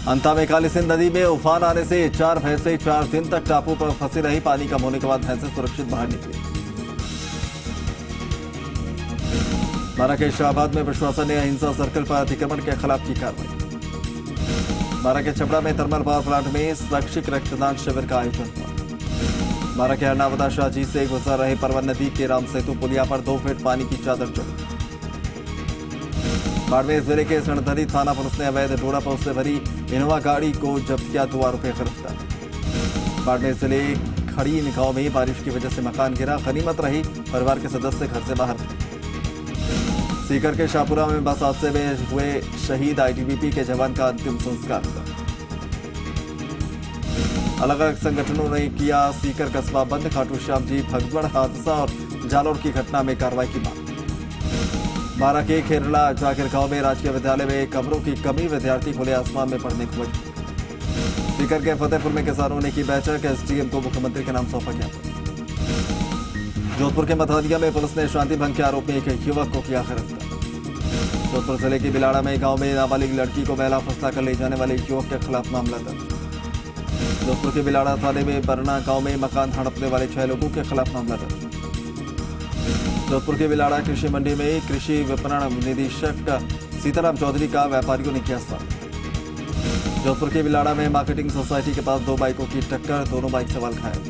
अंता में काली सिंध नदी में उफान आने से 4 भैंसें 4 दिन तक टापू पर फंसी रही। पानी कम होने के बाद भैंसें सुरक्षित बाहर निकली। बारां के शाहबाद में प्रशासन ने अहिंसा सर्कल पर अतिक्रमण के खिलाफ की कार्रवाई। बारां के छपड़ा में थर्मल पावर प्लांट में स्वैच्छिक रक्तदान शिविर का आयोजन हुआ। बारां के अर्नावदा शाहजी से गुजर रहे परवन नदी के राम सेतु पुलिया पर 2 फीट पानी की चादर चढ़ी। बाड़मेर जिले के सणधरी थाना पुलिस ने अवैध डोडा पोस्ट से भरी इनोवा गाड़ी को जब्त किया। 2 आरोपी गिरफ्तार। बाड़मेर जिले खड़ी गांव में बारिश की वजह से मकान गिरा। गनीमत रही परिवार के सदस्य घर से बाहर। सीकर के शाहपुरा में बस हादसे में हुए शहीद आईटीबीपी के जवान का अंतिम संस्कार हुआ। अलग अलग संगठनों ने किया सीकर कस्बा बंद। खाटू श्याम जी भगदड़ हादसा और जालौर की घटना में कार्रवाई की मांग। बारां के खेरला जाकिर गांव में राजकीय विद्यालय में कमरों की कमी। विद्यार्थी खुले आसमान में पढ़ने को मजबूर। सीकर के फतेहपुर में किसानों ने की बैठक। एसडीएम को मुख्यमंत्री के नाम सौंपा ज्ञापन। जोधपुर के मथादिया में पुलिस ने शांति भंग के आरोप में एक युवक को किया गिरफ्तार। जोधपुर जिले के बिलाड़ा में गांव में नाबालिग लड़की को बेला फंसा कर ले जाने वाले युवक के खिलाफ मामला दर्ज। जोधपुर के बिलाड़ा थाने में बरना गांव में मकान हड़पने वाले 6 लोगों के खिलाफ मामला दर्ज। जोधपुर के बिलाड़ा कृषि मंडी में कृषि विपणन निदेशक सीताराम चौधरी का व्यापारियों ने किया स्वागत। जोधपुर के बिलाड़ा में मार्केटिंग सोसाइटी के पास 2 बाइकों की टक्कर। दोनों बाइक सवार घायल।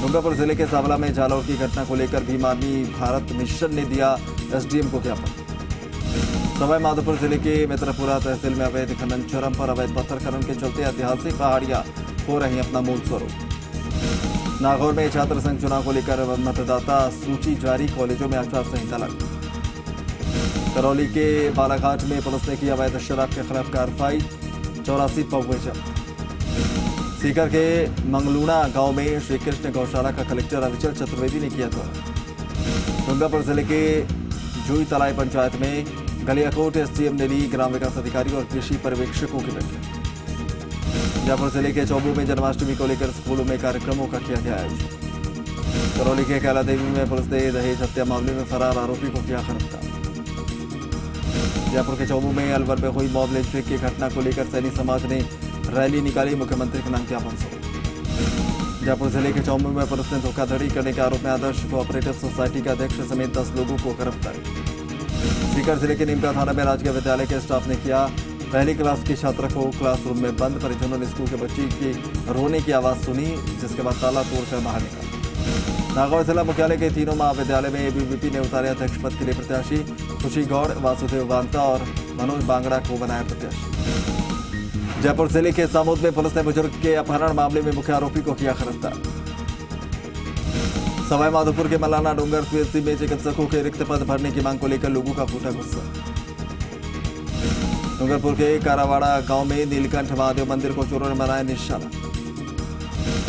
डूंगरपुर जिले के सावला में जालौर की घटना को लेकर भीम आर्मी भारत मिशन ने दिया एसडीएम को ज्ञापन। सवाई माधोपुर जिले के मित्रपुरा तहसील में अवैध खनन चरम पर। अवैध पत्थर खनन के चलते ऐतिहासिक पहाड़ियां हो रही अपना मूल स्वरूप। नागौर में छात्र संघ चुनाव को लेकर मतदाता सूची जारी। कॉलेजों में आचार संहिता लागू। करौली के बालाघाट में पुलिस ने की अवैध शराब के खिलाफ कार्रवाई। 84 पौवे जब्त। सीकर के मंगलूना गांव में श्री कृष्ण गौशाला का कलेक्टर अविचल चतुर्वेदी ने किया दौरा। डूंगरपुर जिले के जुई तलाई पंचायत में गलियाकोट एसडीएम ने ली ग्राम विकास अधिकारी और कृषि पर्यवेक्षकों की बैठक। जयपुर जिले के चौबू में जन्माष्टमी को लेकर स्कूलों में कार्यक्रमों का किया गया आयोजन। करौली के कैला देवी में पुलिस ने दहेज हत्या मामले में फरार आरोपी को किया गिरफ्तार। जयपुर के चौबू में अलवर में हुई मॉब लिंचिंग की घटना को लेकर सैनी समाज ने रैली निकाली। मुख्यमंत्री के नाम ज्ञापन सौंपा। जयपुर जिले के चौबू में पुलिस ने धोखाधड़ी करने के आरोप में आदर्श कोऑपरेटिव सोसाइटी के अध्यक्ष समेत 10 लोगों को गिरफ्तार। सीकर जिले के नीमका थाना में राजकीय विद्यालय के स्टाफ ने किया पहली क्लास की छात्रा को क्लासरूम में बंद। परिजनों ने स्कूल के बच्ची की रोने की आवाज सुनी, जिसके बाद ताला तोड़कर बाहर निकाला। नागौर जिला मुख्यालय के तीनों महाविद्यालय में एबीवीपी ने उतारे अध्यक्ष पद के लिए प्रत्याशी। खुशी गौड़, वासुदेव वांता और मनोज बांगड़ा को बनाया प्रत्याशी। जयपुर जिले के सामुद में पुलिस ने बुजुर्ग के अपहरण मामले में मुख्य आरोपी को किया गिरफ्तार। सवाई माधोपुर के मलाना डूंगर पीएचसी में चिकित्सकों के रिक्त पद भरने की मांग को लेकर लोगों का फूटा गुस्सा। डूंगरपुर के कारावाड़ा गांव में नीलकंठ महादेव मंदिर को चोरों ने बनाया निशाना।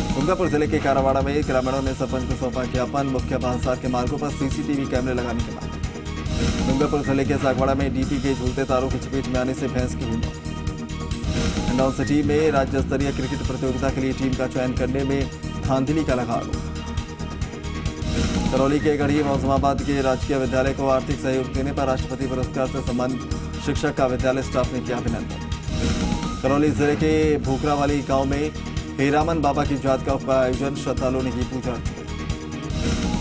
डूंगरपुर जिले के कारावाड़ा में ग्रामीणों ने सरपंच को सौंपा ज्ञापन। मुख्य बाजार के मार्गों पर सीसीटीवी कैमरे लगाने की मांग। डूंगरपुर जिले के सागवाड़ा में डीपी के झूलते तारों की चपेट में आने से भैंस की हुई मौत। हिंडौन सिटी में राज्य स्तरीय क्रिकेट प्रतियोगिता के लिए टीम का चयन करने में धांधली का लगा आरोप। करौली के गढ़ी मौसमाबाद के राजकीय विद्यालय को आर्थिक सहयोग देने पर राष्ट्रपति पुरस्कार से सम्मानित शिक्षक का विद्यालय स्टाफ ने किया अभिनंदन। करौली जिले के भूकरावाली गांव में हीरामन बाबा की याद का आयोजन। श्रद्धालुओं ने की पूजा।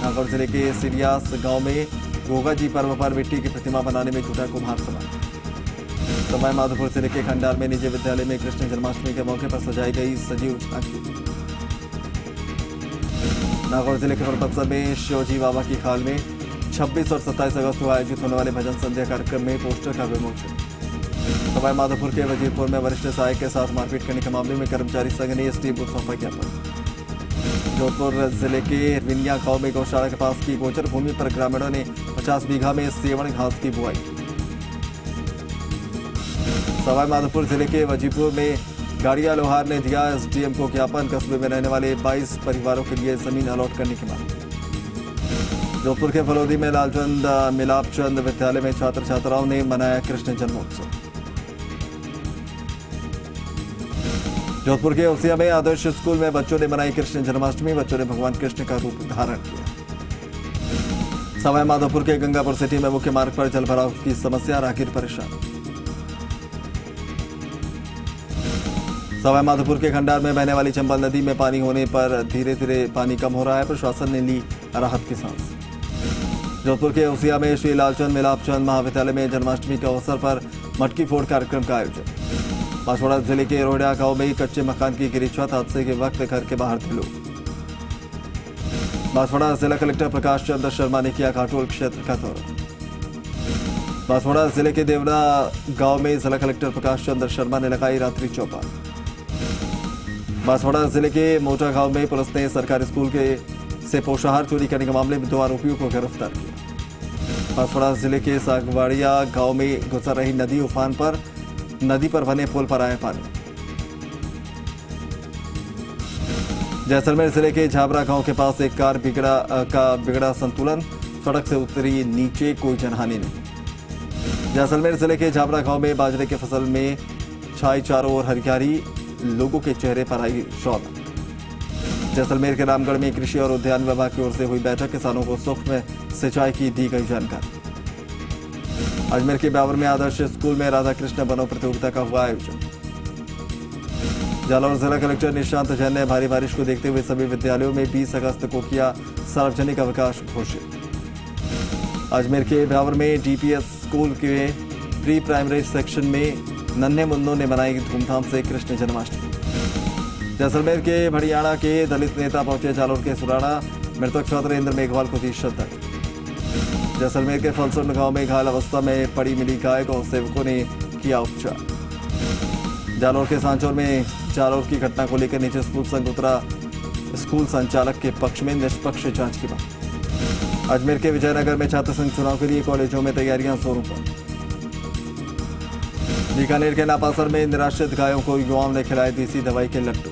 नागौर जिले के सिरियास गांव में गोगा जी पर्व पर मिट्टी की प्रतिमा बनाने में जुटा कुम्हार समाज। सवाई माधोपुर जिले के खंडार में निजी विद्यालय में कृष्ण जन्माष्टमी के मौके पर सजाई गई सजीव झांकी। नागौर जिले के परबत्सर में शिवजी बाबा की खाल में 26 और 27 अगस्त को आयोजित होने वाले भजन संध्या कार्यक्रम में पोस्टर का विमोचन। सवाई माधोपुर के वजीरपुर में वरिष्ठ सहायक के साथ मारपीट करने के मामले में कर्मचारी संघ ने एसडीएम को सौंपा ज्ञापन। जोधपुर जिले के विनिया गांव में गौशाला के पास की गोचर भूमि पर ग्रामीणों ने 50 बीघा में सेवण घास की बुआई की। सवाई माधोपुर जिले के वजीपुर में गाड़िया लोहार ने दिया एसडीएम को ज्ञापन। कस्बे में रहने वाले 22 परिवारों के लिए जमीन अलॉट करने की मांग। जोधपुर के फलोदी में लालचंद मिलापचंद विद्यालय में छात्र छात्राओं ने मनाया कृष्ण जन्मोत्सव। जोधपुर के ओसिया में आदर्श स्कूल में बच्चों ने मनाई कृष्ण जन्माष्टमी। बच्चों ने भगवान कृष्ण का रूप धारण किया। सवाई माधोपुर के गंगापुर सिटी में मुख्य मार्ग पर जलभराव की समस्या, राहगीर परेशान। सवाई माधोपुर के खंडार में बहने वाली चंबल नदी में पानी होने पर धीरे धीरे पानी कम हो रहा है। प्रशासन ने ली राहत की सांस। जोधपुर के ओसिया में श्री लालचंद मिलापचंद महाविद्यालय में जन्माष्टमी के अवसर पर मटकी फोड़ कार्यक्रम का आयोजन। बांसवाड़ा जिले के रोहड़ा गांव में कच्चे मकान की गिरी छत, हादसे के वक्त घर के बाहर थे लोग। बांसवाड़ा जिला कलेक्टर प्रकाश चंद्र शर्मा ने किया घाटोल क्षेत्र का दौरा। बांसवाड़ा जिले के देवरा गांव में जिला कलेक्टर प्रकाश चंद्र शर्मा ने लगाई रात्रि चौपाल। बांसवाड़ा जिले के मोटा गांव में पुलिस ने सरकारी स्कूल से पोषाहार चोरी करने के मामले में 2 आरोपियों को गिरफ्तार किया। बांसवाड़ा जिले के सागवाड़िया गांव में गुजर रही नदी उफान पर, नदी पर बने पुल पर आया पानी। जैसलमेर जिले के झाबरा गांव के पास एक कार बिगड़ा संतुलन, सड़क से उतरी नीचे, कोई जनहानि नहीं। जैसलमेर जिले के झाबरा गांव में बाजरे की फसल में छाई चारों ओर हरियाली, लोगों के चेहरे पर आई रौनक। जैसलमेर के रामगढ़ में कृषि और उद्यान विभाग की ओर से हुई बैठक, किसानों को सूक्ष्म सिंचाई की दी गई जानकारी। अजमेर के ब्यावर में आदर्श स्कूल में राधा कृष्ण बनो प्रतियोगिता का हुआ आयोजन। जालौर जिला कलेक्टर निशांत जैन ने भारी बारिश को देखते हुए सभी विद्यालयों में 20 अगस्त को किया सार्वजनिक अवकाश घोषित। अजमेर के ब्यावर में डीपीएस स्कूल के प्री प्राइमरी सेक्शन में नन्हे मुन्नों ने मनाई धूमधाम से कृष्ण जन्माष्टमी। जैसलमेर के भड़ियाणा के दलित नेता पहुंचे जालौर के सुराड़ा, मृतक छात्र इंद्र मेघवाल को दी श्रद्धांजलि। जैसलमेर के फलसुंड गांव में घायल अवस्था में पड़ी मिली गाय को सेवकों ने किया उपचार। जालौर के सांचौर में जालौर की घटना को लेकर निजी स्कूल संघ उतरा, स्कूल संचालक के पक्ष में निष्पक्ष जांच की मांग। अजमेर के विजयनगर में छात्र संघ चुनाव के लिए कॉलेजों में तैयारियां जोरों पर। बीकानेर के नापासर में निराश्रित गायों को युवाओं ने खिलाए देसी दवाई के लड्डू।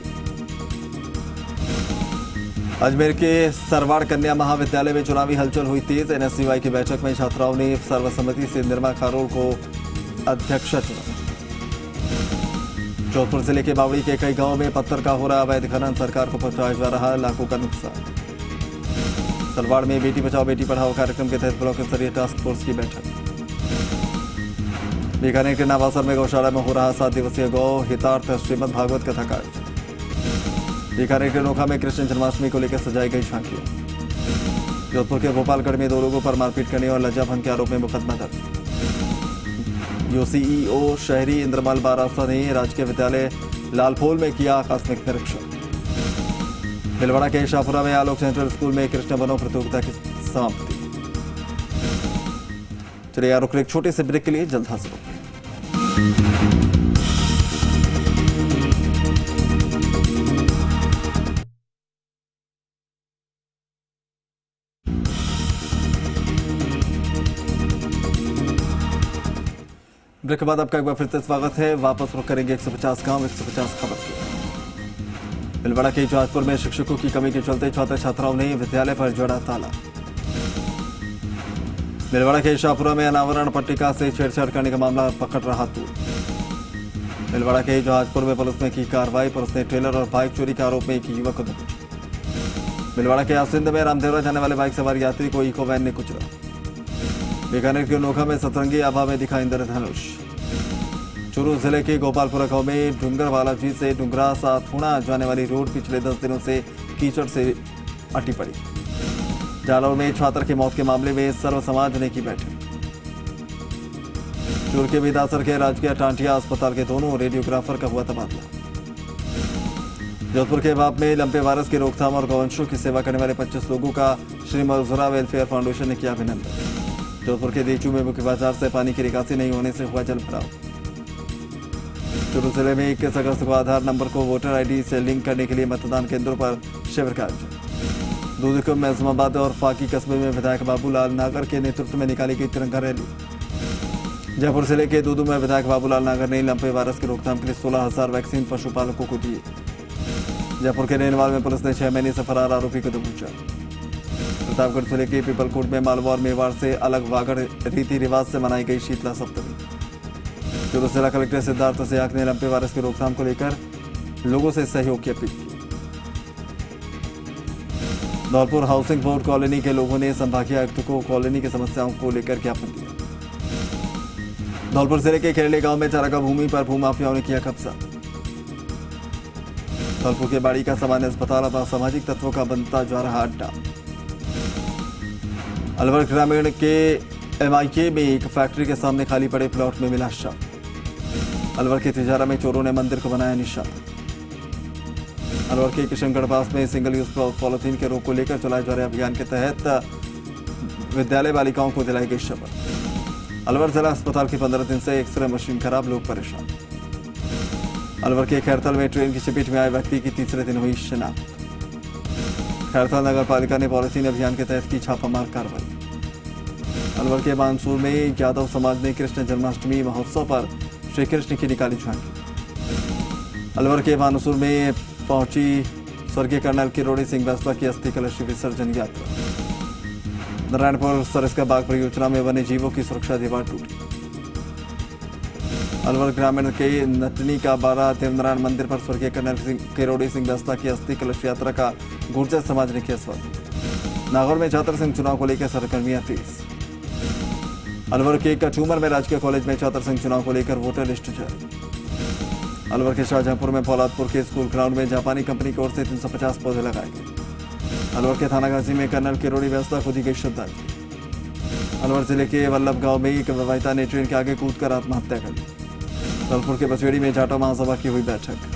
अजमेर के सरवाड़ कन्या महाविद्यालय में चुनावी हलचल हुई तेज। एनएसयूआई की बैठक में छात्राओं ने सर्वसम्मति से निर्मा खारोल को अध्यक्ष चुना। जोधपुर जिले के बावड़ी के कई गांवों में पत्थर का हो रहा अवैध खनन, सरकार को पहुंचाया जा रहा लाखों का नुकसान। सरवाड़ में बेटी बचाओ बेटी पढ़ाओ कार्यक्रम के तहत ब्लॉक स्तरीय टास्क फोर्स की बैठक। बीकानेर के नाबासर में गौशाला में हो रहा 7 दिवसीय गौ हितार्थ श्रीमद भागवत कथा का आयोजन। बीकानेर के नोखा में कृष्ण जन्माष्टमी को लेकर सजाई गई झांकियां। जोधपुर के गोपालगढ़ में 2 लोगों पर मारपीट करने और लज्जा भंग के आरोप में मुकदमा दर्ज। यूसीईओ शहरी इंद्रमल बारासा ने राजकीय विद्यालय लालफोल में किया आकस्मिक निरीक्षण। भिलवाड़ा के शाहपुरा में आलोक सेंट्रल स्कूल में कृष्ण बनो प्रतियोगिता की समाप्ति। चलिए यार, एक छोटे से ब्रेक के लिए जल्द हाजिर होंगे। ब्रेक के बाद आपका एक बार फिर से स्वागत है। वापस रुक करेंगे 150 गांव 150 खबर की। भिलवाड़ा के जहाजपुर में शिक्षकों की कमी के चलते छात्र छात्राओं ने विद्यालय पर जड़ा ताला। भिलवाड़ा के शाहपुरा में अनावरण पट्टिका से छेड़छाड़ करने का मामला पकड़ रहा तूल। भिलवाड़ा के जहाजपुर में पुलिस ने की कार्रवाई, पुलिस ने ट्रेलर और बाइक चोरी के आरोप में एक युवक को दबोचा। भिलवाड़ा के आसिंद में रामदेवरा जाने वाले बाइक सवार यात्री को इको वैन ने कुचला। बीकानेर के नोखा में सतरंगी आभा में दिखा इंद्रधनुष। चूरू जिले के गोपालपुरा गांव में डूंगर बालाजी से डुंगरा साथुणा जाने वाली रोड पिछले 10 दिनों से कीचड़ से अटी पड़ी। जालौर में छात्र की मौत के मामले में सर्व समाज ने की बैठक। चूरू के बिदासर के राजकीय टांटिया अस्पताल के दोनों रेडियोग्राफर का हुआ तबादला। जोधपुर के बाप में लंपे वायरस की रोकथाम और गौवंशों की सेवा करने वाले 25 लोगों का श्री मजूरा वेलफेयर फाउंडेशन ने किया अभिनंदन। जोधपुर के देचू में मुख्य बाजार से पानी की निकासी नहीं होने से हुआ जल भराव। चूरू जिले में 21 अगस्त को आधार नंबर को वोटर आईडी से लिंक करने के लिए मतदान केंद्रों पर शिविर का आयोजन। दूधकुंभ में इस्लामाबाद और फाकी कस्बे में विधायक बाबूलाल नागर के नेतृत्व में निकाली गई तिरंगा रैली। जयपुर जिले के दूदू में विधायक बाबूलाल नागर ने लंपे वायरस की रोकथाम के लिए 16,000 वैक्सीन पशुपालकों को दिए। जयपुर के नेनवाल में पुलिस ने 6 महीने से फरार आरोपी को दबोचा। प्रतापगढ़ जिले के पीपलकोट में मालवा और मेवाड़ से अलग वागड़ रीति रिवाज से मनाई गई शीतला सप्तमी। चूरू जिला कलेक्टर सिद्धार्थ सियाक ने लंपे वायरस की रोकथाम को लेकर लोगों से सहयोग की अपील की। धौलपुर हाउसिंग बोर्ड कॉलोनी के लोगों ने संभागीय आयुक्त को कॉलोनी की समस्याओं को लेकर ज्ञापन दिया। धौलपुर जिले के खेरले गांव में चारागाह भूमि पर भूमाफियाओं ने किया कब्जा। धौलपुर के बाड़ी का सामान्य अस्पताल अब असामाजिक तत्वों का बनता जा रहा अड्डा। अलवर ग्रामीण के MIK में एक फैक्ट्री के सामने खाली पड़े प्लॉट में मिला शव। अलवर के तिजारा में चोरों ने मंदिर को बनाया निशाना। अलवर के किशनगढ़ पास में सिंगल यूज पॉलिथीन के रोक को लेकर चलाए जा रहे अभियान के तहत विद्यालय बालिकाओं को दिलाई गई शपथ। अलवर जिला अस्पताल की 15 दिन से एक्सरे मशीन खराब, लोग परेशान। अलवर के खैरथल में ट्रेन की चपेट में आए व्यक्ति की तीसरे दिन हुई शिनाख्त। खैरथल नगर पालिका ने पॉलिथीन अभियान के तहत की छापामार कार्रवाई। अलवर के बानसूर में यादव समाज ने कृष्ण जन्माष्टमी महोत्सव पर श्री कृष्ण की निकाली झांकी। अलवर के बानसूर में पहुंची स्वर्गीय कर्नल किरोड़ी सिंह बैसला की अस्थि कलश विसर्जन यात्रा। नारायणपुर सरिस्का बाग परियोजना में वन्य जीवों की सुरक्षा दीवार टूटी। अलवर ग्रामीण के नटनी का बारा देवनारायण मंदिर पर स्वर्गीय कर्नल किरोड़ी सिंह बैसला की अस्थि कलश यात्रा का गुर्जर समाज ने किया स्वागत। नागौर में छात्र संघ चुनाव को लेकर सरगर्मियां तेज। अलवर के कचूमर में राजकीय कॉलेज में छात्र संघ चुनाव को लेकर वोटर लिस्ट जारी। अलवर के शाहजहांपुर में फौलादपुर के स्कूल ग्राउंड में जापानी कंपनी की ओर से 350 पौधे लगाए गए। अलवर के थाना गाजी में कर्नल किरोड़ी बैसला को दी गई श्रद्धांजलि। अलवर जिले के वल्लभ गांव में एक विवाहिता ने ट्रेन के आगे कूदकर आत्महत्या कर ली। धौलपुर के बसेड़ी में जाटो महासभा की हुई बैठक।